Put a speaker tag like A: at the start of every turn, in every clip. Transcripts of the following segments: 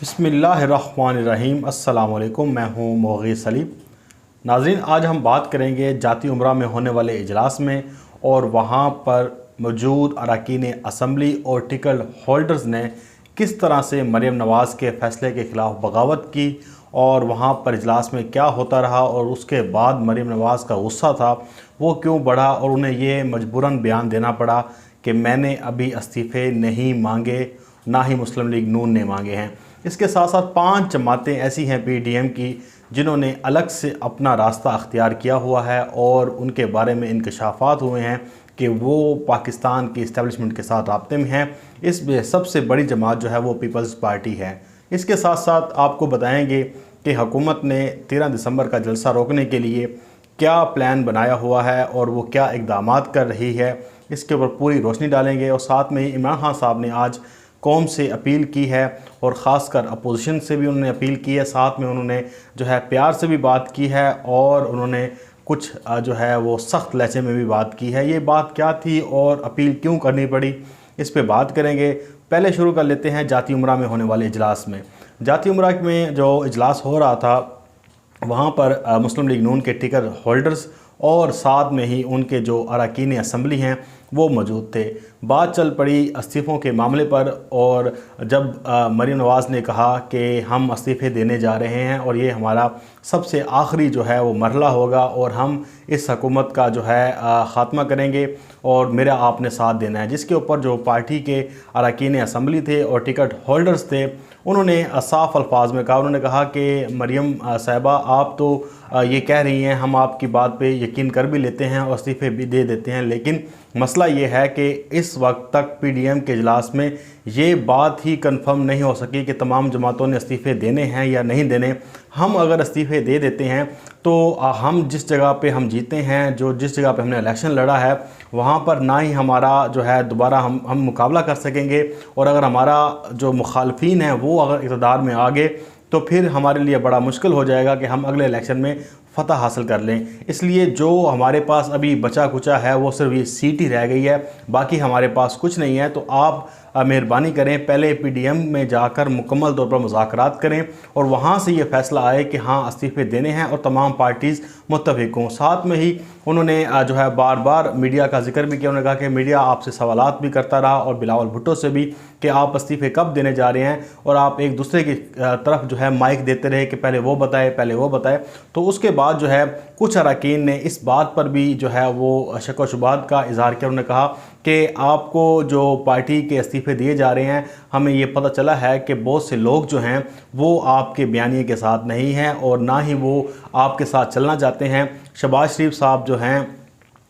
A: बिस्मिल्लाहिर्रहमानिर्रहीम। अस्सलाम वालेकुम। मैं हूँ मोगी सलीम। नाज़रीन, आज हम बात करेंगे जाती उमरा में होने वाले इजलास में और वहाँ पर मौजूद अरकान असम्बली और टिकट होल्डर्स ने किस तरह से मरीम नवाज़ के फ़ैसले के ख़िलाफ़ बगावत की और वहाँ पर इजलास में क्या होता रहा और उसके बाद मरीम नवाज़ का गुस्सा था वो क्यों बढ़ा और उन्हें ये मजबूरन बयान देना पड़ा कि मैंने अभी इस्तीफ़े नहीं मांगे, ना ही मुस्लिम लीग नून ने मांगे हैं। इसके साथ साथ 5 जमातें ऐसी हैं पीडीएम की जिन्होंने अलग से अपना रास्ता अख्तियार किया हुआ है और उनके बारे में इंकशाफात हुए हैं कि वो पाकिस्तान की इस्टेब्लिशमेंट के साथ राब्ते में हैं। इसमें सबसे बड़ी जमात जो है वो पीपल्स पार्टी है। इसके साथ साथ आपको बताएंगे कि हुकूमत ने 13 दिसंबर का जलसा रोकने के लिए क्या प्लान बनाया हुआ है और वो क्या इक़दाम कर रही है, इसके ऊपर पूरी रोशनी डालेंगे। और साथ में ही इमरान खान साहब ने आज कौम से अपील की है और ख़ासकर अपोजिशन से भी उन्होंने अपील की है। साथ में उन्होंने जो है प्यार से भी बात की है और उन्होंने कुछ जो है वो सख्त लहजे में भी बात की है। ये बात क्या थी और अपील क्यों करनी पड़ी, इस पे बात करेंगे। पहले शुरू कर लेते हैं जाती उमरा में होने वाले इजलास में। जाती उमरा में जो इजलास हो रहा था वहाँ पर मुस्लिम लीग नून के टिकट होल्डर्स और साथ में ही उनके जो अरकान असम्बली हैं वो मौजूद थे। बात चल पड़ी इस्तीफ़ों के मामले पर और जब मरीम नवाज़ ने कहा कि हम इस्तीफ़े देने जा रहे हैं और ये हमारा सबसे आखिरी जो है वो मरहला होगा और हम इस हुकूमत का जो है ख़ात्मा करेंगे और मेरा आपने साथ देना है, जिसके ऊपर जो पार्टी के अरकान असम्बली थे और टिकट होल्डर्स थे उन्होंने साफ़ अल्फाज में कहा। उन्होंने कहा कि मरीम साहिबा, आप तो ये कह रही हैं, हम आपकी बात पे यकीन कर भी लेते हैं और इस्तीफ़े भी दे देते हैं, लेकिन मसला ये है कि इस वक्त तक पीडीएम के इजलास में ये बात ही कंफर्म नहीं हो सकी कि तमाम जमातों ने इस्तीफ़े देने हैं या नहीं देने। हम अगर इस्तीफ़े दे देते हैं तो हम जिस जगह पे हम जीते हैं, जो जिस जगह पे हमने इलेक्शन लड़ा है, वहाँ पर ना ही हमारा जो है दोबारा हम मुकाबला कर सकेंगे और अगर हमारा जो मुखालफिन है वो अगर इक़्तिदार में आ गए तो फिर हमारे लिए बड़ा मुश्किल हो जाएगा कि हम अगले इलेक्शन में फ़तह हासिल कर लें। इसलिए जो हमारे पास अभी बचा कुचा है वो सिर्फ ये सीट ही रह गई है, बाकी हमारे पास कुछ नहीं है। तो आप मेहरबानी करें, पहले पीडीएम में जाकर मुकम्मल तौर पर मुज़ाकरात करें और वहाँ से ये फ़ैसला आए कि हाँ इस्तीफ़े देने हैं और तमाम पार्टीज़ मुत्तफ़िक हों। साथ में ही उन्होंने जो है बार बार मीडिया का जिक्र भी किया। उन्होंने कहा कि मीडिया आपसे सवालात भी करता रहा और बिलावल भुट्टो से भी कि आप इस्तीफ़े कब देने जा रहे हैं और आप एक दूसरे की तरफ जो है माइक देते रहे कि पहले वो बताए पहले वो बताए। तो उसके बाद जो है कुछ अरकान ने इस बात पर भी जो है वो शक व शुबहात का इज़हार किया। उन्होंने कहा कि आपको जो पार्टी के इस्तीफ़े दिए जा रहे हैं, हमें ये पता चला है कि बहुत से लोग जो हैं वो आपके बयानिए के साथ नहीं हैं और ना ही वो आपके साथ चलना चाहते हैं। शहबाज शरीफ साहब जो हैं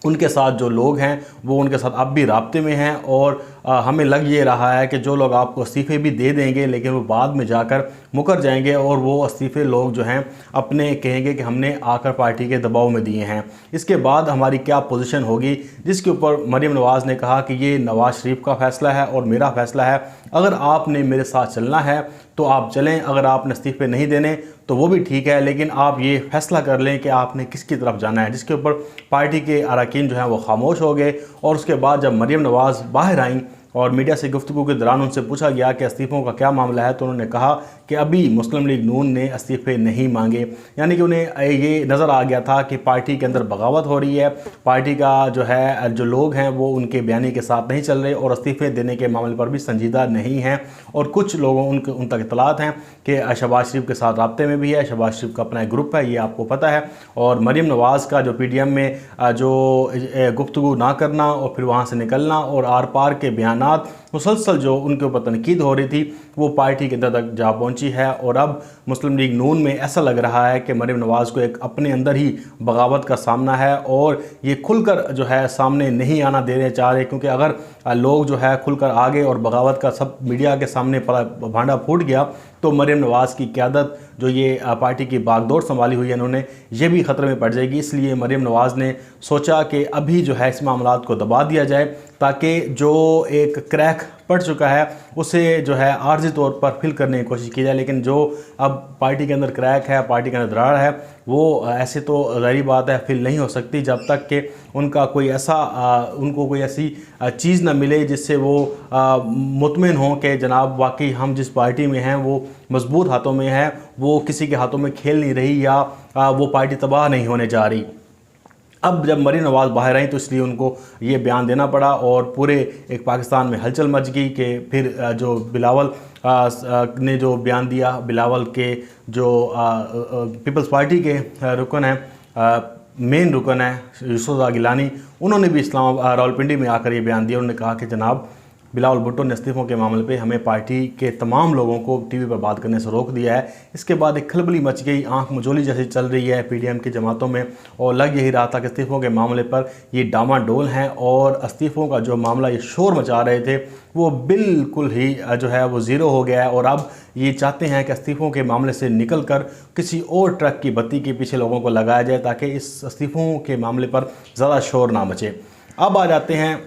A: उनके साथ जो लोग हैं वो उनके साथ अब भी राब्ते में हैं और हमें लग ये रहा है कि जो लोग आपको इस्तीफ़े भी दे देंगे लेकिन वो बाद में जाकर मुकर जाएंगे और वो इस्तीफ़े लोग जो हैं अपने कहेंगे कि हमने आकर पार्टी के दबाव में दिए हैं। इसके बाद हमारी क्या पोजीशन होगी, जिसके ऊपर मरीम नवाज़ ने कहा कि ये नवाज़ शरीफ का फ़ैसला है और मेरा फ़ैसला है। अगर आपने मेरे साथ चलना है तो आप चलें, अगर आपने इस्तीफ़े नहीं देने तो वो भी ठीक है, लेकिन आप ये फ़ैसला कर लें कि आपने किसकी तरफ जाना है। जिसके ऊपर पार्टी के अरकान जो हैं वो खामोश हो गए और उसके बाद जब मरीम नवाज़ बाहर आईं और मीडिया से गुफ्तगू के दौरान उनसे पूछा गया कि इस्तीफ़ों का क्या मामला है, तो उन्होंने कहा कि अभी मुस्लिम लीग नून ने इस्तीफ़े नहीं मांगे। यानी कि उन्हें ये नज़र आ गया था कि पार्टी के अंदर बगावत हो रही है, पार्टी का जो है जो लोग हैं वो उनके बयानी के साथ नहीं चल रहे और इस्तीफ़े देने के मामले पर भी संजीदा नहीं हैं। और कुछ लोगों उन तक इतलात हैं कि शहबाज शरीफ के साथ राब्ते में भी है। शहबाज शरीफ का अपना एक ग्रुप है, ये आपको पता है। और मरीम नवाज़ का जो पीडीएम में जो गुफ्तगू ना करना और फिर वहाँ से निकलना और आर पार के बयान मुसलसल जो उनके ऊपर तनकीद हो रही थी वो पार्टी के अंदर तक जा पहुंची है। और अब मुस्लिम लीग नून में ऐसा लग रहा है कि मरीम नवाज़ को एक अपने अंदर ही बगावत का सामना है और ये खुलकर जो है सामने नहीं आना देने चाह रहे, क्योंकि अगर लोग जो है खुलकर आ गए और बगावत का सब मीडिया के सामने भांडा फूट गया तो मरीम नवाज़ की क़यादत जो ये पार्टी की बागडोर संभाली हुई है इन्होंने, ये भी ख़तरे में पड़ जाएगी। इसलिए मरीम नवाज़ ने सोचा कि अभी जो है इस मामलात को दबा दिया जाए ताकि जो एक क्रैक क्रैक पड़ चुका है उसे जो है आर्जी तौर पर फिल करने की कोशिश की जाए। लेकिन जो अब पार्टी के अंदर क्रैक है, पार्टी के अंदर दरार है, वो ऐसे तो ज़ाहिर बात है फिल नहीं हो सकती जब तक कि उनको कोई ऐसी चीज़ ना मिले जिससे वो मुतमिन हों कि जनाब वाकई हम जिस पार्टी में हैं वो मजबूत हाथों में है, वो किसी के हाथों में खेल नहीं रही, या वो पार्टी तबाह नहीं होने जा रही। अब जब मरीम नवाज़ बाहर आई तो इसलिए उनको ये बयान देना पड़ा और पूरे एक पाकिस्तान में हलचल मच गई कि फिर जो बिलावल ने जो बयान दिया, बिलावल के जो पीपल्स पार्टी के रुकन हैं, मेन रुकन है यूसुफ गिलानी, उन्होंने भी रावलपिंडी में आकर ये बयान दिया। उन्होंने कहा कि जनाब बिलावल भुट्टो ने इस्तीफ़ों के मामले पे हमें पार्टी के तमाम लोगों को टीवी पर बात करने से रोक दिया है। इसके बाद एक खलबली मच गई, आंख मजोली जैसी चल रही है पीडीएम की जमातों में, और लग यही रहा था कि इस्तीफ़ों के मामले पर ये डामाडोल हैं और इस्तीफ़ों का जो मामला ये शोर मचा रहे थे वो बिल्कुल ही जो है वो ज़ीरो हो गया है। और अब ये चाहते हैं कि इस्तीफ़ों के मामले से निकल कर किसी और ट्रक की बत्ती के पीछे लोगों को लगाया जाए ताकि इस इस्तीफ़ों के मामले पर ज़्यादा शोर ना मचे। अब आ जाते हैं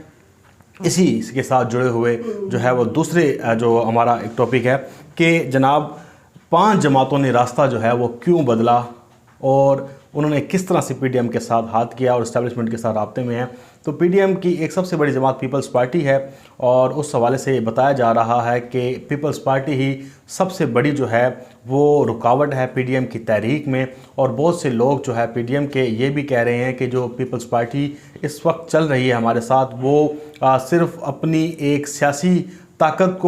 A: इसी के साथ जुड़े हुए जो है वो दूसरे जो हमारा एक टॉपिक है कि जनाब 5 जमातों ने रास्ता जो है वो क्यों बदला और उन्होंने किस तरह से पीडीएम के साथ हाथ किया और इस्टेब्लिशमेंट के साथ राब्ते में है। तो पीडीएम की एक सबसे बड़ी जमात पीपल्स पार्टी है और उस हवाले से बताया जा रहा है कि पीपल्स पार्टी ही सबसे बड़ी जो है वो रुकावट है पीडीएम की तहरीक में। और बहुत से लोग जो है पीडीएम के ये भी कह रहे हैं कि जो पीपल्स पार्टी इस वक्त चल रही है हमारे साथ, वो सिर्फ अपनी एक सियासी ताकत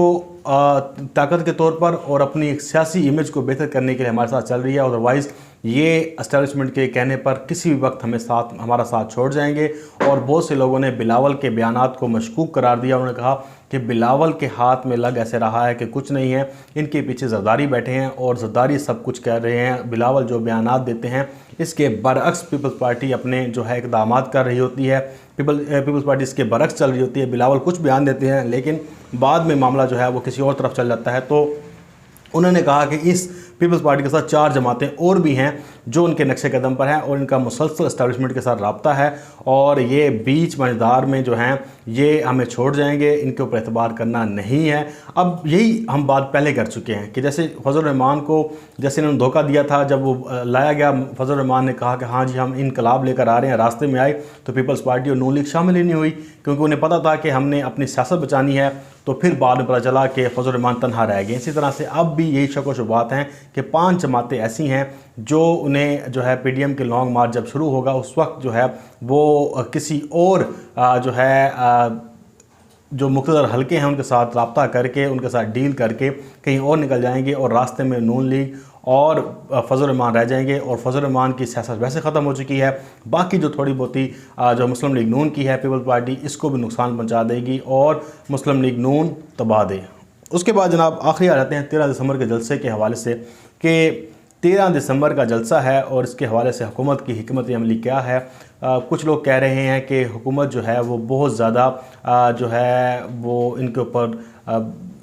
A: के तौर पर और अपनी एक सियासी इमेज को बेहतर करने के लिए हमारे साथ चल रही है। अदरवाइज़ ये एस्टेब्लिशमेंट के कहने पर किसी भी वक्त हमारा साथ छोड़ जाएंगे। और बहुत से लोगों ने बिलावल के बयानात को मशकूक करार दिया। उन्होंने कहा कि बिलावल के हाथ में लग ऐसे रहा है कि कुछ नहीं है, इनके पीछे जरदारी बैठे हैं और जरदारी सब कुछ कह रहे हैं। बिलावल जो बयानात देते हैं इसके बरअक्स पीपल्स पार्टी अपने जो है इक़दामात कर रही होती है, पीपल्स पार्टी इसके बरअक्स चल रही होती है। बिलावल कुछ बयान देते हैं लेकिन बाद में मामला जो है वो किसी और तरफ चल जाता है। तो उन्होंने कहा कि इस पीपल्स पार्टी के साथ 4 जमातें और भी हैं जो उनके नक्शे कदम पर हैं और इनका मुसलसल एस्टेब्लिशमेंट के साथ रब्ता है और ये बीच मझदार में जो हैं ये हमें छोड़ जाएंगे, इनके ऊपर एतबार करना नहीं है। अब यही हम बात पहले कर चुके हैं कि जैसे फजल रहमान को जैसे इन्होंने धोखा दिया था जब वो लाया गया, फजल रहमान ने कहा कि हाँ जी हम इनकलाब लेकर आ रहे हैं, रास्ते में आए तो पीपल्स पार्टी और नून लीग शामिल ही नहीं हुई क्योंकि उन्हें पता था कि हमने अपनी सियासत बचानी है। तो फिर बाद में पता चला कि फजल रहमान तनहा रह गए। इसी तरह से अब भी यही शक व शुबहात हैं कि 5 जमातें ऐसी हैं जो उन्हें जो है पीडीएम के लॉन्ग मार्च जब शुरू होगा उस वक्त जो है वो किसी और जो है जो मुख्तदर हल्के हैं उनके साथ रब्ता करके उनके साथ डील करके कहीं और निकल जाएंगे और रास्ते में नून लीग और फजल रहमान रह जाएंगे। और फजल रहमान की सियासत वैसे ख़त्म हो चुकी है, बाकी जो थोड़ी बहुती जो मुस्लिम लीग नून की है पीपल्स पार्टी, इसको भी नुकसान पहुंचा देगी और मुस्लिम लीग नून तबाह दे। उसके बाद जनाब आखिरी आ जाते हैं 13 दिसंबर के जलसे के हवाले से कि 13 दिसंबर का जलसा है और इसके हवाले से हुकूमत की हिकमत अमली क्या है। कुछ लोग कह रहे हैं कि हुकूमत जो है वो बहुत ज़्यादा जो है वो इनके ऊपर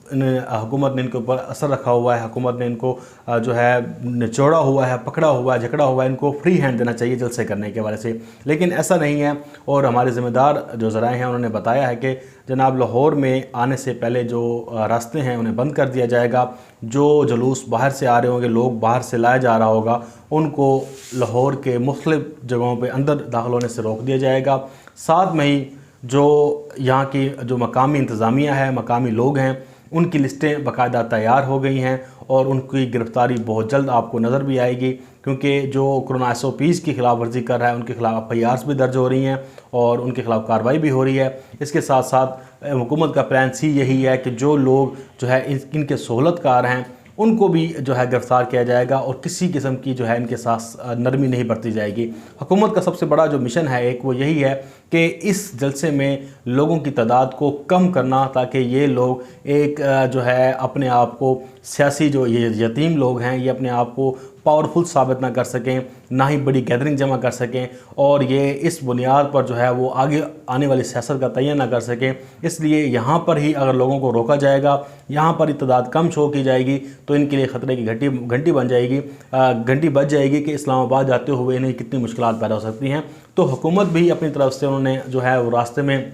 A: हुकूमत ने इनके ऊपर असर रखा हुआ है, हुकूमत ने इनको जो है निचोड़ा हुआ है, पकड़ा हुआ है, जकड़ा हुआ है, इनको फ्री हैंड देना चाहिए जलसे करने के हवाले से। लेकिन ऐसा नहीं है और हमारे ज़िम्मेदार जो ज़राए हैं उन्होंने बताया है कि जनाब लाहौर में आने से पहले जो रास्ते हैं उन्हें बंद कर दिया जाएगा। जो जुलूस बाहर से आ रहे होंगे, लोग बाहर से लाया जा रहा होगा, उनको लाहौर के मुख्तलिफ जगहों पर अंदर दाखिल होने से रोक दिया जाएगा। साथ में ही जो यहाँ की जो मकामी इंतज़ामिया है, मकामी लोग हैं, उनकी लिस्टें बाकायदा तैयार हो गई हैं और उनकी गिरफ़्तारी बहुत जल्द आपको नज़र भी आएगी क्योंकि जो कोरोना SOPs की खिलाफ वर्जी कर रहा है उनके खिलाफ FIRs भी दर्ज हो रही हैं और उनके खिलाफ कार्रवाई भी हो रही है। इसके साथ साथ हुकूमत का प्लान सी यही है कि जो लोग जो है इनके सहूलतकार हैं उनको भी जो है गिरफ़्तार किया जाएगा और किसी किस्म की जो है इनके साथ नरमी नहीं बरती जाएगी। हुकूमत का सबसे बड़ा जो मिशन है एक वो यही है कि इस जलसे में लोगों की तादाद को कम करना ताकि ये लोग एक जो है अपने आप को सियासी जो ये यतीम लोग हैं ये अपने आप को पावरफुल साबित ना कर सकें, ना ही बड़ी गैदरिंग जमा कर सकें और ये इस बुनियाद पर जो है वो आगे आने वाली सियासत का तयन ना कर सकें। इसलिए यहाँ पर ही अगर लोगों को रोका जाएगा, यहाँ पर ही तादाद कम शो की जाएगी तो इनके लिए ख़तरे की घंटी बन जाएगी, घंटी बज जाएगी कि इस्लामाबाद जाते हुए इन्हें कितनी मुश्किलात पैदा हो सकती हैं। तो हुकूमत भी अपनी तरफ से उन्होंने जो है वो रास्ते में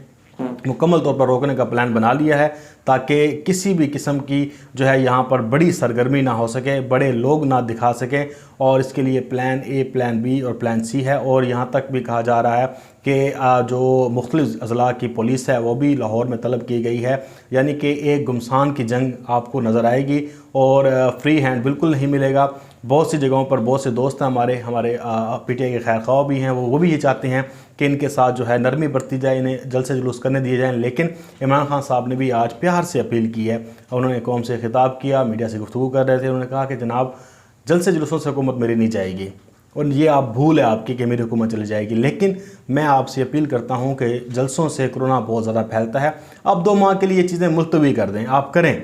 A: मुकम्मल तौर पर रोकने का प्लान बना लिया है ताकि किसी भी किस्म की जो है यहाँ पर बड़ी सरगर्मी ना हो सके, बड़े लोग ना दिखा सकें। और इसके लिए प्लान ए, प्लान बी और प्लान सी है। और यहाँ तक भी कहा जा रहा है कि जो मुख्तलिफ़ अज़ला की पुलिस है वो भी लाहौर में तलब की गई है, यानी कि एक गुमसान की जंग आपको नज़र आएगी और फ्री हैंड बिल्कुल नहीं मिलेगा। बहुत सी जगहों पर बहुत से दोस्त हैं हमारे पीटीआई के खैर ख्वाह भी हैं, वो भी ये चाहते हैं कि इनके साथ जो है नरमी बरती जाए, इन्हें जल्द से जुलूस करने दिए जाएँ। लेकिन इमरान खान साहब ने भी आज प्यार से अपील की है। उन्होंने कौम से खिताब किया, मीडिया से गुफ्तगू कर रहे थे। उन्होंने कहा कि जनाब जल्द से जुलूसों से हुकूमत मेरी नहीं जाएगी और ये आप भूल है आपकी कि मेरी हुकूमत चली जाएगी, लेकिन मैं आपसे अपील करता हूँ कि जलसों से कोरोना बहुत ज़्यादा फैलता है। अब 2 माह के लिए ये चीज़ें मुलतवी कर दें, आप करें,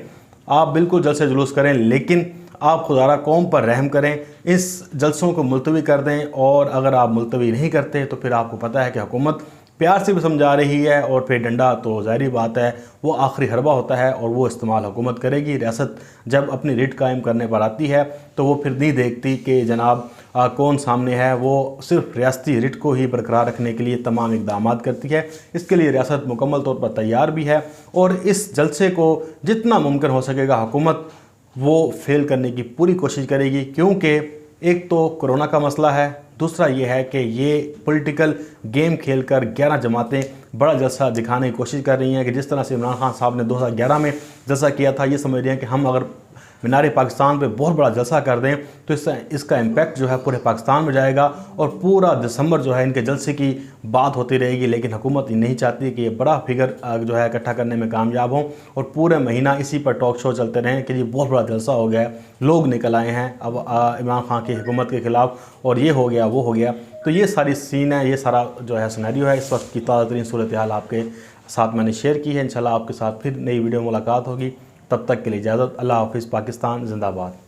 A: आप बिल्कुल जल्द से जुलूस करें, लेकिन आप खुदारा कौम पर रहम करें, इस जलसों को मुलतवी कर दें। और अगर आप मुलतवी नहीं करते तो फिर आपको पता है कि हुकूमत प्यार से भी समझा रही है और फिर डंडा तो ज़ाहिर बात है वो आखिरी हरबा होता है और वो इस्तेमाल हुकूमत करेगी। रियासत जब अपनी रिट कायम करने पर आती है तो वो फिर नहीं देखती कि जनाब कौन सामने है, वो सिर्फ रियासती रिट को ही बरकरार रखने के लिए तमाम इकदाम करती है। इसके लिए रियासत मुकम्मल तौर पर तैयार भी है और इस जलसे को जितना मुमकिन हो सकेगा हुकूमत वो फेल करने की पूरी कोशिश करेगी, क्योंकि एक तो कोरोना का मसला है, दूसरा ये है कि ये पॉलिटिकल गेम खेलकर 11 जमातें बड़ा जलसा दिखाने की कोशिश कर रही हैं कि जिस तरह से इमरान खान साहब ने 2011 में जलसा किया था, ये समझ रहे हैं कि हम अगर मीनार पाकिस्तान पे बहुत बड़ा जलसा कर दें तो इसका इम्पैक्ट जो है पूरे पाकिस्तान में जाएगा और पूरा दिसंबर जो है इनके जलसे की बात होती रहेगी। लेकिन हुकूमत नहीं चाहती कि ये बड़ा फिगर जो है इकट्ठा करने में कामयाब हों और पूरे महीना इसी पर टॉक शो चलते रहें कि ये बहुत बड़ा जलसा हो गया है, लोग निकल आए हैं अब इमरान खान की हुकूमत के ख़िलाफ़ और ये हो गया वो हो गया। तो ये सारी सीन है, ये सारा जो है सिनेरियो है। इस वक्त की ताज़ा तरीन सूरत हाल आपके साथ मैंने शेयर की है। इंशाल्लाह आपके साथ फिर नई वीडियो मुलाकात होगी। तब तक के लिए इजाज़त। अल्लाह हाफ़िज़। पाकिस्तान जिंदाबाद।